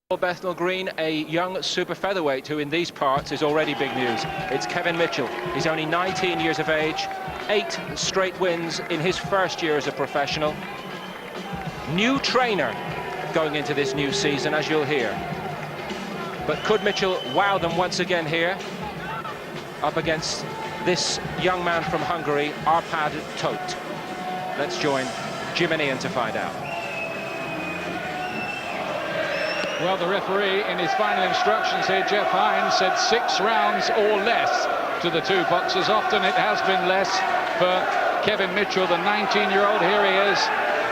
Bethnal Green, a young super featherweight who in these parts is already big news. It's Kevin Mitchell. He's only 19 years of age, 8 straight wins in his first year as a professional. New trainer going into this new season, as you'll hear. But could Mitchell wow them once again here, up against this young man from Hungary, Arpad Toth? Let's join Jim and Ian to find out. Well, the referee, in his final instructions here, Jeff Hines, said 6 rounds or less to the two boxers. Often it has been less for Kevin Mitchell, the 19-year-old. Here he is,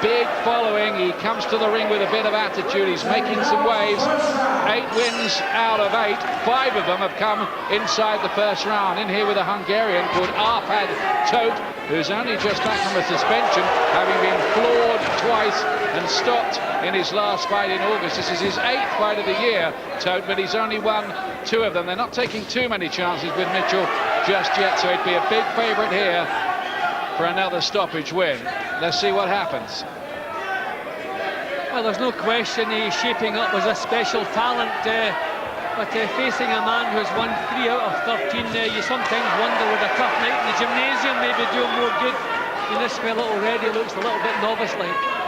big following. He comes to the ring with a bit of attitude. He's making some waves. 8 wins out of 8. 5 of them have come inside the first round. In here with a Hungarian called Arpad Toth, who's only just back from a suspension, having been floored twice and stopped in his last fight in August. This is his 8th fight of the year, Toth, but he's only won 2 of them. They're not taking too many chances with Mitchell just yet, so he'd be a big favourite here for another stoppage win. Let's see what happens. Well, there's no question he's shaping up as a special talent, but facing a man who's won 3 out of 13, you sometimes wonder would a tough night in the gymnasium maybe do him more good. I mean, this fella already looks a little bit novice-like.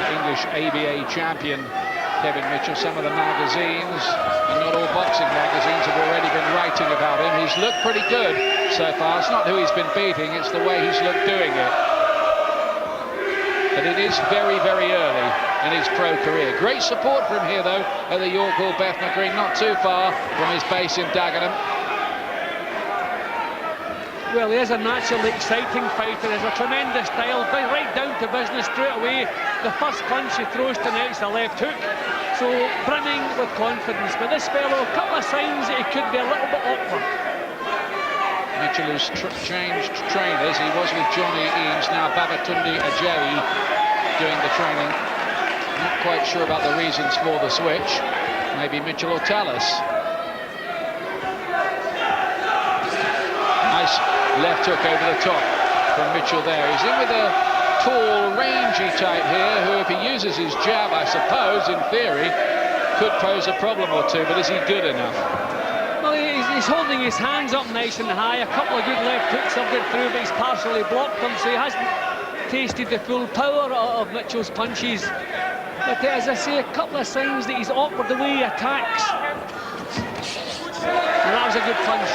English ABA champion Kevin Mitchell. Some of the magazines, and not all boxing magazines, have already been writing about him. He's looked pretty good so far. It's not who he's been beating, it's the way he's looked doing it. But it is very, very early in his pro career. Great support from here, though, at the York Hall Bethnal Green, not too far from his base in Dagenham. Well, he is a naturally exciting fighter. He has a tremendous style, right down to business straight away. The first punch he throws tonight is a left hook, so brimming with confidence. But this fellow, a couple of signs that he could be a little bit awkward. Mitchell has changed trainers. He was with Johnny Eames, now Babatunde Ajayi doing the training. Not quite sure about the reasons for the switch. Maybe Mitchell will tell us. Nice left hook over the top from Mitchell there. He's in with a tall, rangy type here, who, if he uses his jab, I suppose, in theory, could pose a problem or two, but is he good enough? Well, he's holding his hands up nice and high. A couple of good left hooks have got through, but he's partially blocked them, so he hasn't tasted the full power of Mitchell's punches. But as I say, a couple of signs that he's awkward the way he attacks. And that was a good punch.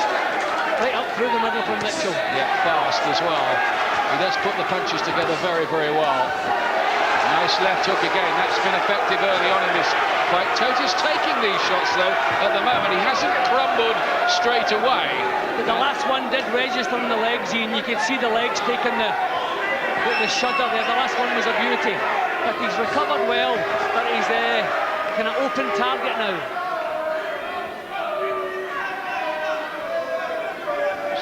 Right up through the middle from Mitchell. Yeah, fast as well. He does put the punches together very, very well. Nice left hook again. That's been effective early on in this fight. Toth is taking these shots, though, at the moment. He hasn't crumbled straight away. But the last one did register on the legs, and you could see the legs taking the shudder there. The last one was a beauty. But he's recovered well, but he's kind of open target now.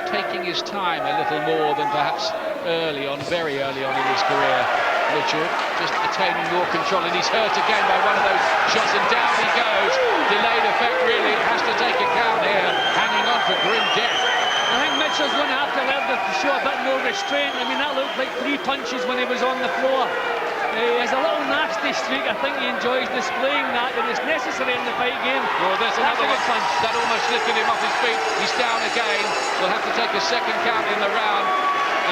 Taking his time a little more than perhaps early on, very early on in his career. Mitchell just attaining more control, and he's hurt again by one of those shots, and down he goes. Delayed effect, really. Has to take account here, hanging on for grim death. I think Mitchell's going to have to learn to show a bit more restraint. I mean, that looked like 3 punches when he was on the floor. He has a little nasty streak. I think he enjoys displaying that, and it's necessary in the fight game. Well, there's another good punch. That almost lifted him off his feet. He's down again. We'll have to take a second count in the round,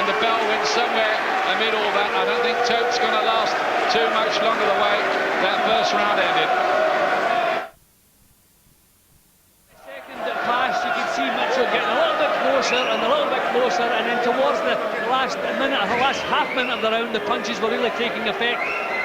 and the bell went somewhere amid all that. I don't think Toth's going to last too much longer the way that first round ended. The second that passed, you can see Mitchell getting a little bit closer and a little bit closer, and then towards the last minute, or the last half minute of the round, the punches were really taking effect.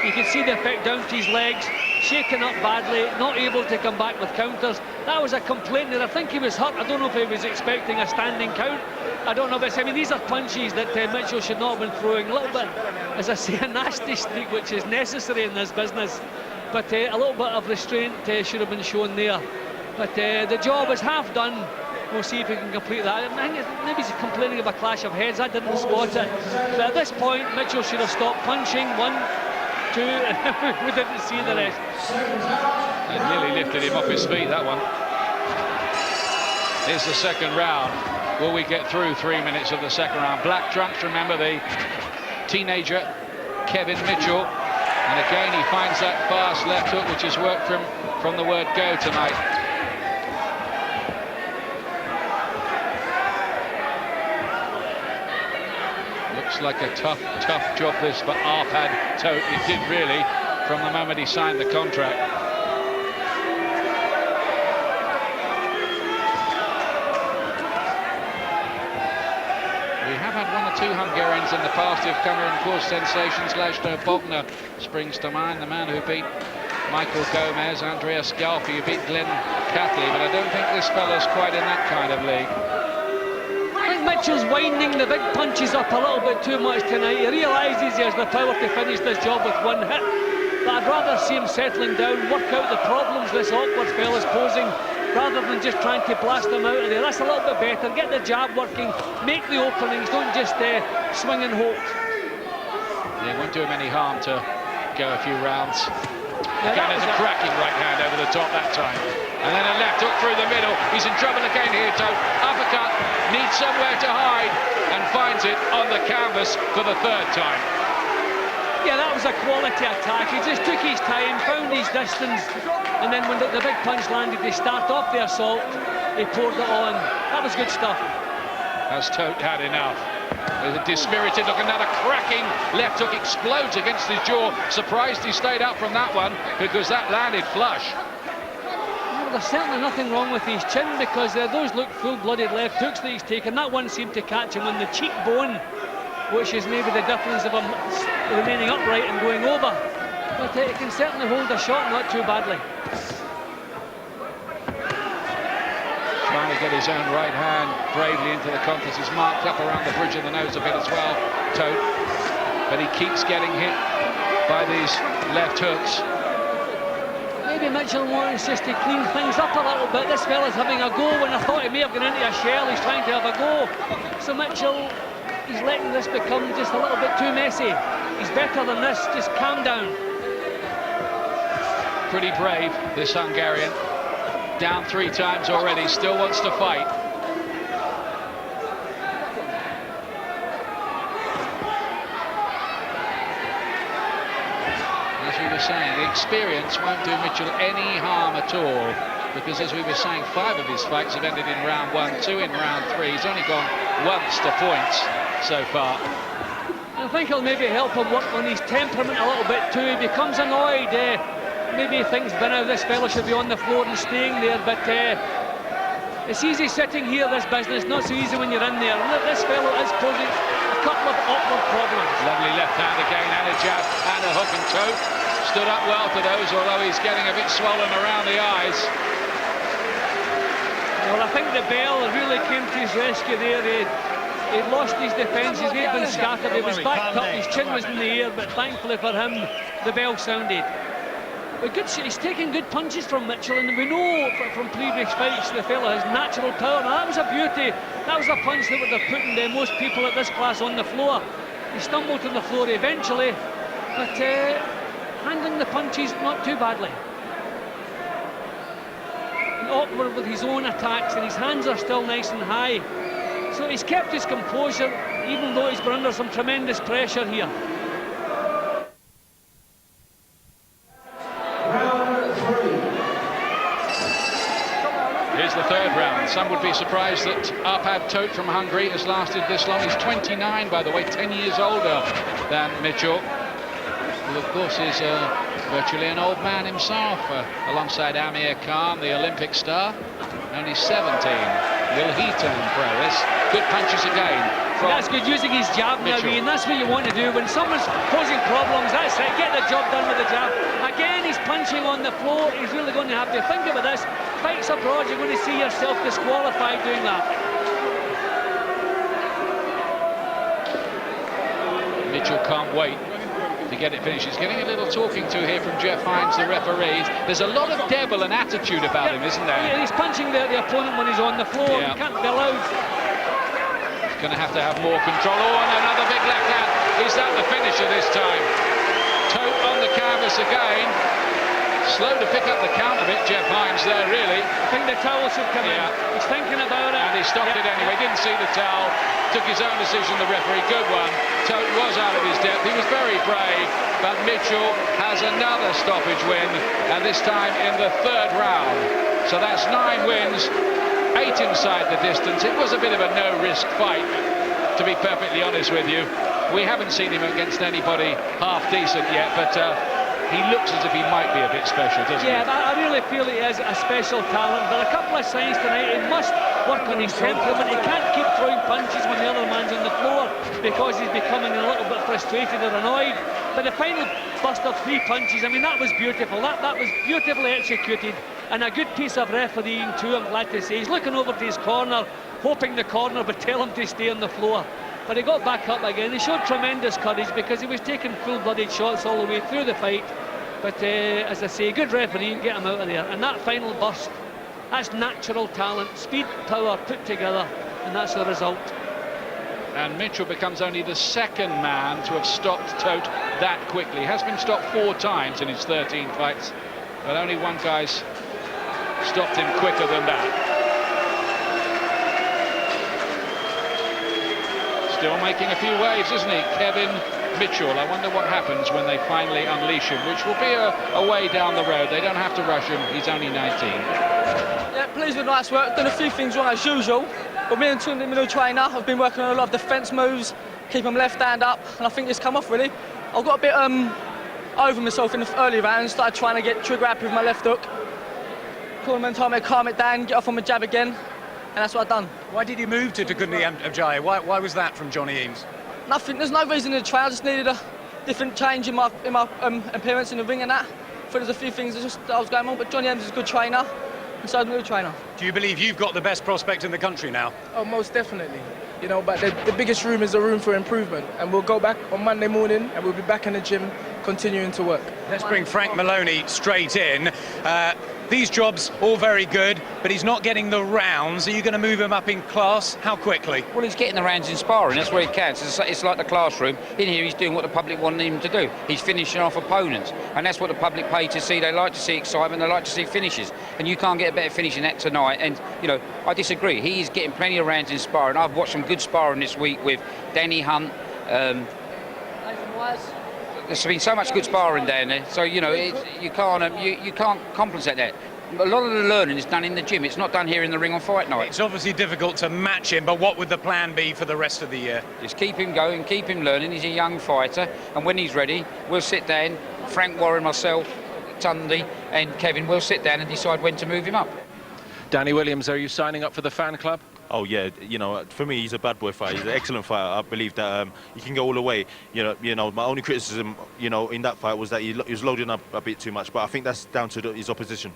You can see the effect down to his legs, shaken up badly, not able to come back with counters. That was a complaint there. I think he was hurt. I don't know if he was expecting a standing count. I don't know, but I mean, these are punches that Mitchell should not have been throwing. A little bit, as I say, a nasty streak, which is necessary in this business. But a little bit of restraint should have been shown there. But the job is half done. We'll see if he can complete that. I think maybe he's complaining of a clash of heads. I didn't spot it. But at this point, Mitchell should have stopped punching. 1, 2, and we didn't see the rest. It nearly lifted him off his feet, that one. Here's the second round. Will we get through 3 minutes of the second round? Black trunks, remember, the teenager Kevin Mitchell And again, he finds that fast left hook, which has worked from the word go tonight. Looks like a tough job this for Arpad Toth. It did really, from the moment he signed the contract. We have had one or two Hungarians in the past who have come here and caused sensations. Laszlo Bogner springs to mind, the man who beat Michael Gomez, Andreas Galfi, who beat Glenn Catley, but I don't think this fella's quite in that kind of league. I think Mitchell's winding the big punches up a little bit too much tonight. He realises he has the power to finish this job with one hit, but I'd rather see him settling down, work out the problems this awkward fella's posing, rather than just trying to blast them out of there. That's a little bit better. Get the jab working, make the openings, don't just swing and hope. Yeah, it won't do him any harm to go a few rounds. Now Again, there's a cracking right hand over the top that time. And then a left hook through the middle. He's in trouble again here, Toth. Uppercut, needs somewhere to hide, and finds it on the canvas for the third time. Yeah, that was a quality attack. He just took his time, found his distance, and then when the big punch landed, they start off the assault, he poured it on. That was good stuff. Has Toth had enough? With a dispirited look, another cracking left hook explodes against his jaw. Surprised he stayed up from that one, because that landed flush. Well, there's certainly nothing wrong with his chin, because those look full-blooded left hooks that he's taken. That one seemed to catch him on the cheekbone, which is maybe the difference of him remaining upright and going over. But he can certainly hold a shot not too badly. Trying to get his own right hand bravely into the contest. He's marked up around the bridge of the nose a bit as well, Toth. But he keeps getting hit by these left hooks. Maybe Mitchell wants just to clean things up a little bit. This fella's having a go when I thought he may have gone into a shell. He's trying to have a go. So Mitchell, he's letting this become just a little bit too messy. He's better than this. Just calm down. Pretty brave, this Hungarian. Down 3 times already, still wants to fight. As we were saying, the experience won't do Mitchell any harm at all, because as we were saying, 5 of his fights have ended in round 1, 2 in round 3. He's only gone once to points so far. I think it'll maybe help him work on his temperament a little bit too. He becomes annoyed. Maybe he thinks by now this fella should be on the floor and staying there, but it's easy sitting here, this business, not so easy when you're in there. And this fellow is posing a couple of awkward problems. Lovely left hand again, and a jab, and a hook, and Toth stood up well to those, although he's getting a bit swollen around the eyes. Well, I think the bell really came to his rescue there. He'd lost his defences, they'd been scattered, he was backed up, his chin was in the air, but thankfully for him, the bell sounded. But he's taking good punches from Mitchell, and we know from previous fights the fella has natural power. Now, that was a beauty. That was a punch that would have put most people at this class on the floor. He stumbled to the floor eventually, but handling the punches not too badly. And awkward with his own attacks, and his hands are still nice and high. So he's kept his composure, even though he's been under some tremendous pressure here. Here's the third round. Some would be surprised that Arpad Toth from Hungary has lasted this long. He's 29, by the way, 10 years older than Mitchell, who of course is virtually an old man himself, alongside Amir Khan, the Olympic star. Only 17. Will he turn pro? This good punches again. That's good, using his jab now, Ian. That's what you want to do when someone's posing problems. That's it, get the job done with the jab. Again, he's punching on the floor. He's really going to have to think about this. Fights abroad, you're going to see yourself disqualified doing that. Mitchell can't wait to get it finished. He's getting a little talking to here from Jeff Hines, the referee. There's a lot of devil and attitude about him, isn't there? Yeah, he's punching the opponent when he's on the floor. Yeah. He can't be allowed. He's going to have more control. Oh, and another big left hand. Is that the finisher this time? Toth on the canvas again. slow to pick up the count a bit, Jeff Hines there, really. I think the towels have come in. He's thinking about it. And he stopped it anyway. Didn't see the towel. Took his own decision, the referee. Good one. Toth was out of his depth. He was very brave. But Mitchell has another stoppage win. And this time in the 3rd round. So that's 9 wins, 8 inside the distance. It was a bit of a no-risk fight, to be perfectly honest with you. We haven't seen him against anybody half decent yet, but he looks as if he might be a bit special, doesn't he? Yeah, I really feel he is a special talent. But a couple of signs tonight, he must work on his temperament. He can't keep throwing punches when the other man's on the floor because he's becoming a little bit frustrated or annoyed. But the final burst of 3 punches, I mean, that was beautiful. That was beautifully executed and a good piece of refereeing too, I'm glad to say. He's looking over to his corner, hoping the corner would tell him to stay on the floor. But he got back up again. He showed tremendous courage because he was taking full-blooded shots all the way through the fight. But as I say, good referee, get him out of there. And that final burst, that's natural talent, speed, power put together, and that's the result. And Mitchell becomes only the 2nd man to have stopped Toth that quickly. He has been stopped 4 times in his 13 fights, but only one guy's stopped him quicker than that. Still making a few waves, isn't he? Kevin Mitchell. I wonder what happens when they finally unleash him, which will be a way down the road. They don't have to rush him. He's only 19. Yeah, pleased with nice work. Done a few things wrong as usual. But me and the middle trainer have been working on a lot of defence moves, keep him left hand up, and I think it's come off really. I got a bit over myself in the early rounds, started trying to get trigger happy with my left hook. Call him and told me to calm it down, get off on my jab again, and that's what I've done. Why did you move to Takundi Abjai? Why was that from Johnny Eames? Nothing, there's no reason to try, I just needed a different change in my appearance in the ring and that. I thought there's a few things that was going on, but Johnny Eames is a good trainer, and so is the new trainer. Do you believe you've got the best prospect in the country now? Oh, most definitely. You know, but the biggest room is the room for improvement, and we'll go back on Monday morning and we'll be back in the gym continuing to work. Let's bring Frank Maloney straight in. These jobs, all very good, but he's not getting the rounds. Are you going to move him up in class? How quickly? Well, he's getting the rounds in sparring. That's where he counts. It's like the classroom. In here, he's doing what the public wanted him to do. He's finishing off opponents, and that's what the public pay to see. They like to see excitement. They like to see finishes, and you can't get a better finish than that tonight. And, you know, I disagree. He is getting plenty of rounds in sparring. I've watched some good sparring this week with Danny Hunt. There's been so much good sparring down there, so you know you can't compensate that. A lot of the learning is done in the gym. It's not done here in the ring on fight night. It's obviously difficult to match him, but what would the plan be for the rest of the year? Just keep him going, keep him learning. He's a young fighter, and when he's ready, we'll sit down. Frank Warren, myself, Tunde, and Kevin will sit down and decide when to move him up. Danny Williams, are you signing up for the fan club? Oh yeah, you know, for me he's a bad boy fighter. He's an excellent fighter. I believe that he can go all the way. You know, my only criticism, you know, in that fight was that he was loading up a bit too much. But I think that's down to his opposition.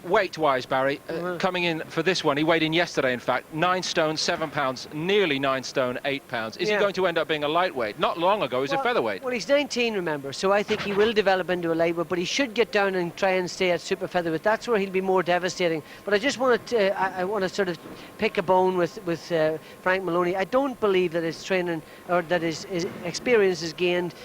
Weight-wise, Barry, coming in for this one, he weighed in yesterday, in fact, 9 stone 7 pounds, nearly 9 stone 8 pounds. Is he going to end up being a lightweight? Not long ago, he was a featherweight. Well, he's 19, remember, so I think he will develop into a lightweight, but he should get down and try and stay at super featherweight. That's where he'll be more devastating. But I just want to, I want to sort of pick a bone with Frank Maloney. I don't believe that his training or that his experience is gained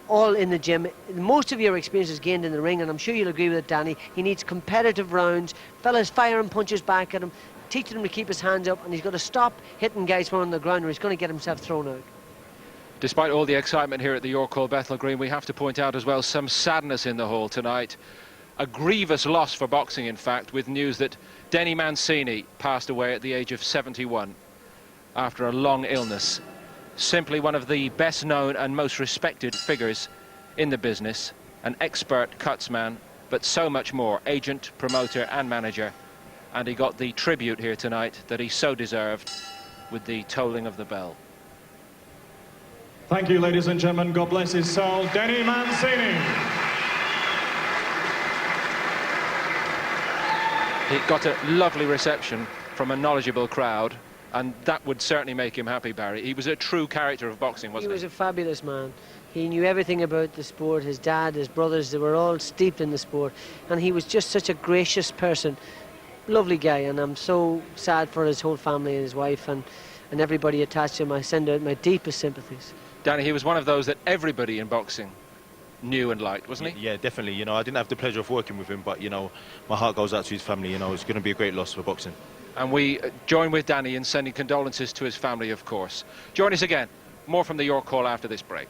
all in the gym. Most of your experience is gained in the ring, and I'm sure you'll agree with it, Danny. He needs competitive rounds, fellas firing punches back at him, teaching him to keep his hands up, and he's got to stop hitting guys on the ground or he's going to get himself thrown out. Despite all the excitement here at the York Hall Bethnal Green, we have to point out as well some sadness in the hall tonight. A grievous loss for boxing, in fact, with news that Denny Mancini passed away at the age of 71 after a long illness. Simply one of the best known and most respected figures in the business, an expert cutsman, but so much more, agent, promoter and manager, and he got the tribute here tonight that he so deserved with the tolling of the bell. Thank you, ladies and gentlemen. God bless his soul, Denny Mancini. He got a lovely reception from a knowledgeable crowd, and that would certainly make him happy, Barry. He was a true character of boxing, wasn't he? He was a fabulous man. He knew everything about the sport. His dad, his brothers, they were all steeped in the sport. And he was just such a gracious person. Lovely guy, and I'm so sad for his whole family and his wife and everybody attached to him. I send out my deepest sympathies. Danny, he was one of those that everybody in boxing new and light, wasn't he? Yeah, definitely. You know, I didn't have the pleasure of working with him, but, you know, my heart goes out to his family. You know, it's going to be a great loss for boxing. And we join with Danny in sending condolences to his family, of course. Join us again. More from the York Hall after this break.